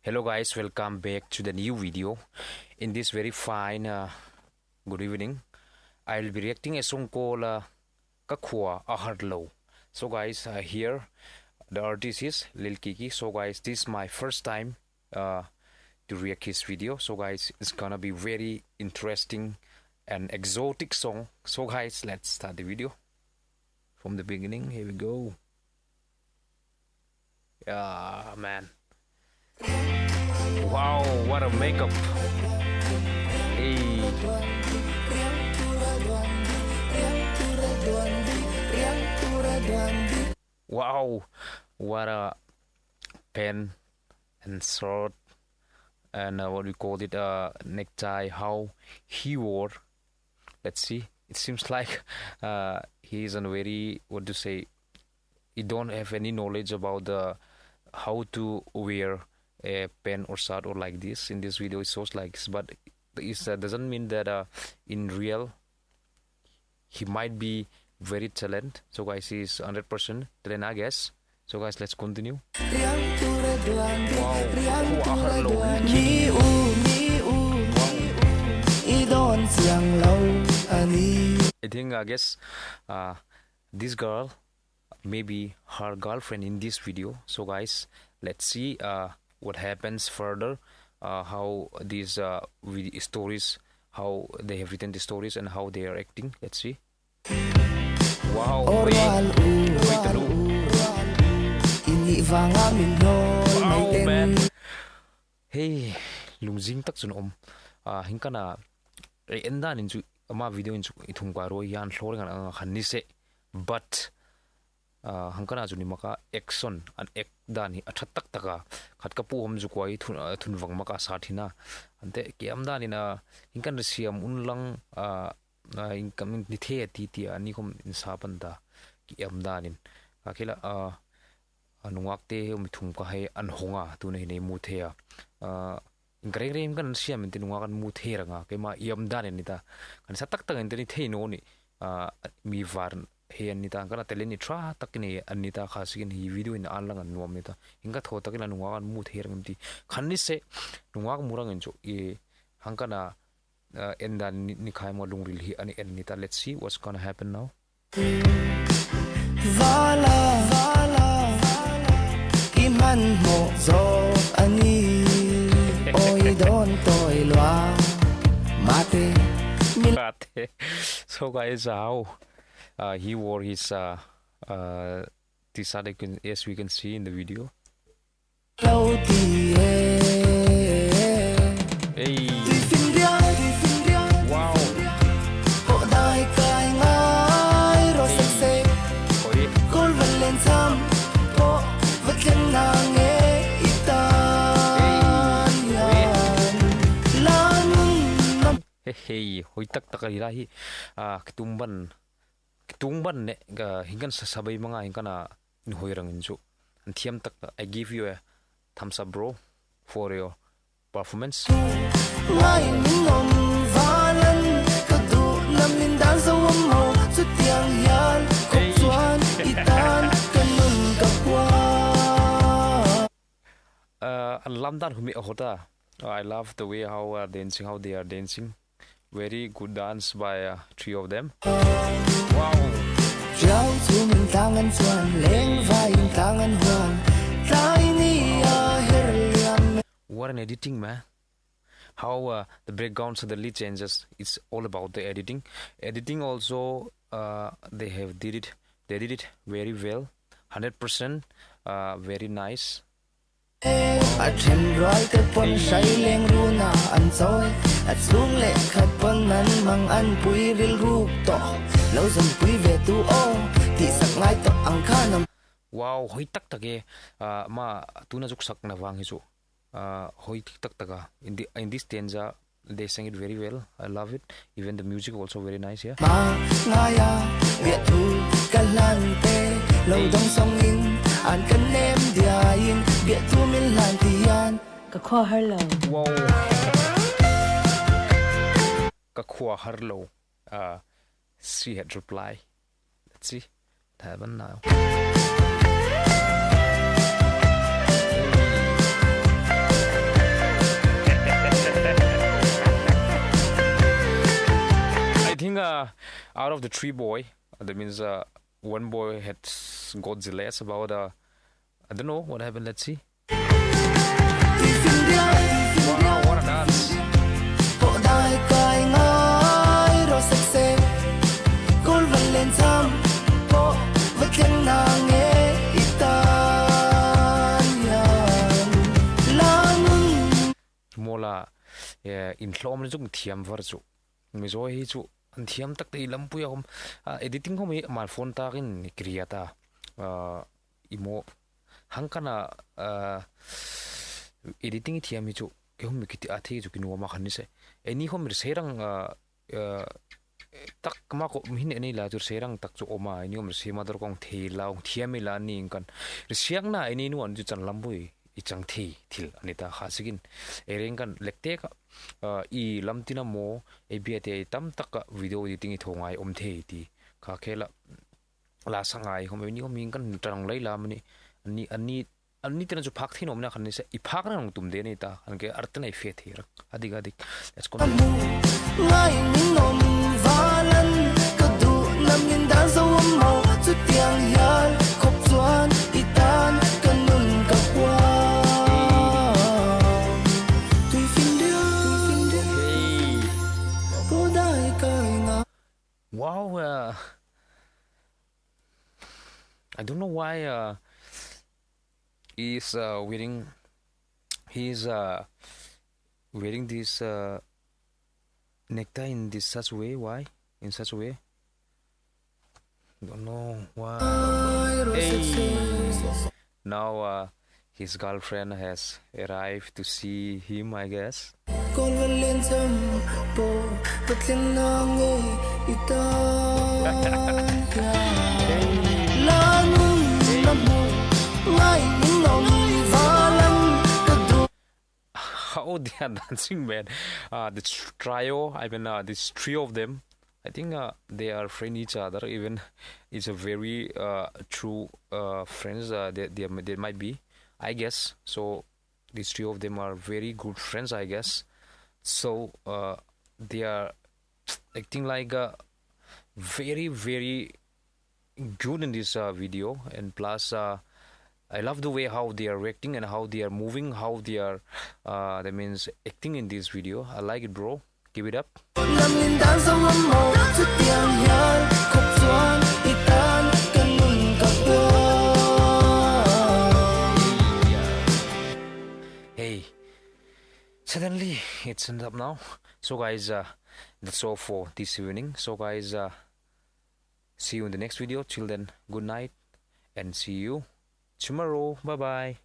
Hello guys, welcome back to the new video. In this very fine good evening, I'll be reacting a song called KHUA A HAR LO. So guys, here the artist is LILKIKI. So guys, this is my first time to react his video. So guys, it's gonna be very interesting and exotic song. So guys, let's start the video from the beginning. Here we go. Yeah, man. Wow, what a makeup. Hey. Wow, what a pen and shirt and what we call it, necktie, how he wore. Let's see. It seems like he is a very, what to say, he don't have any knowledge about the how to wear a pen or shirt or like this. In this video it shows like this, but it doesn't mean that in real he might be very talented. So guys, he is 100% talent, I guess. So guys, let's continue. Wow, I think, I guess this girl maybe her girlfriend in this video. So guys, let's see what happens further, how these stories, how they have written the stories and how they are acting. Let's see. Wow, wow man. Hey, lungzing tak sun hingka na enda ninju ama video inju ithung karo yan hlor nga khanni se, but hangkana juni maka action an ek dani athatak taka khatka pu hom ju kwai thunwang maka sathina ante kiam dani na hingkan siam unlang incoming ni the ti ani khom insa panda kiam danin akila anuwak te mithum ka hai anhonga tu nei nei mu thea ingreng rem kan siam tin nuwa kan mu the ranga kema iam danin nita kan satak tak ni the no ni mi var he anita kana teleni tra takni anita khasikin hi video in anlang an nuam nita inga tho takila nuwa kan mu the rangti khanni se nuwa murang enjo e hangkana enda ni khai mo lungril hi ani anita. Let's see what's gonna happen now. Vala iman mo zo ani oi don toy lwa mate. So guys, how he wore his t-shirt, as we can see in the video. Hey. Wow. Hey, hoi tak takari kitumban ne ga hingan sa sabay mga hingkana inhoyrang injo. Antiyam tak, I give you a thumbs up bro for your performance. I love the way how dancing, how they are dancing. Very good dance by three of them. Wow. What an editing, man. How the background suddenly changes. It's all about the editing. Editing also, they did it very well. 100% very nice. Wow, hoi tak take ma tuna juk sak na wang hisu hoi tak taka in this stanza they sang it very well. I love it. Even the music also very nice. Yeah. KHUA A HAR LO. Wow. KHUA A HAR LO. She had reply. Let's see what happened now. out of the three boy, that means one boy had got jealous about I don't know what happened. Let's see. Wow, what a dance! Mola in hlom ni chung thiam var chu Mizo hi chu an thiam tak te lam pu yom editing hom hi mal phone ta kin kriya imo hangkana editing thiam hi chu ke hom ki a the chu kinwa ma khan ni se any hom ri serang tak ma ko min ani la chu serang tak chu oma ni hom se ma dor kong the la thiam la ni kan ri siang na ani nu an chu chan lam bui ichang thi thil anita khasikin ereng kan lekte ka I lamtina mo ebiate tam tak video editing thongai om the ti kha khela la sangai hom ni hom kan tang lai la mani ani tena chu phak thin om na khan ni se I phak na tum de ni ta an ke artna I fe thi rak adik let's go ngai min nom valan ka du lam nin dan zo mo chu tiang yal khop chuan itan kanun ka kwa. Wow, I don't know why he's wearing this necktie in this such way. Why in such a way? Don't know why. Hey. Now his girlfriend has arrived to see him, I guess. How they are dancing, man. This trio, I mean, this trio of them, I think they are friend each other. Even it's a very true friends. They might be, I guess. So these three of them are very good friends, I guess. So they are acting like very, very good in this video, and plus I love the way how they are reacting and how they are moving, how they are that means acting in this video. I like it, bro. Give it up. Hey, suddenly it's ended up now. So guys, that's all for this evening. So guys, see you in the next video. Till then, good night and see you tomorrow. Bye bye.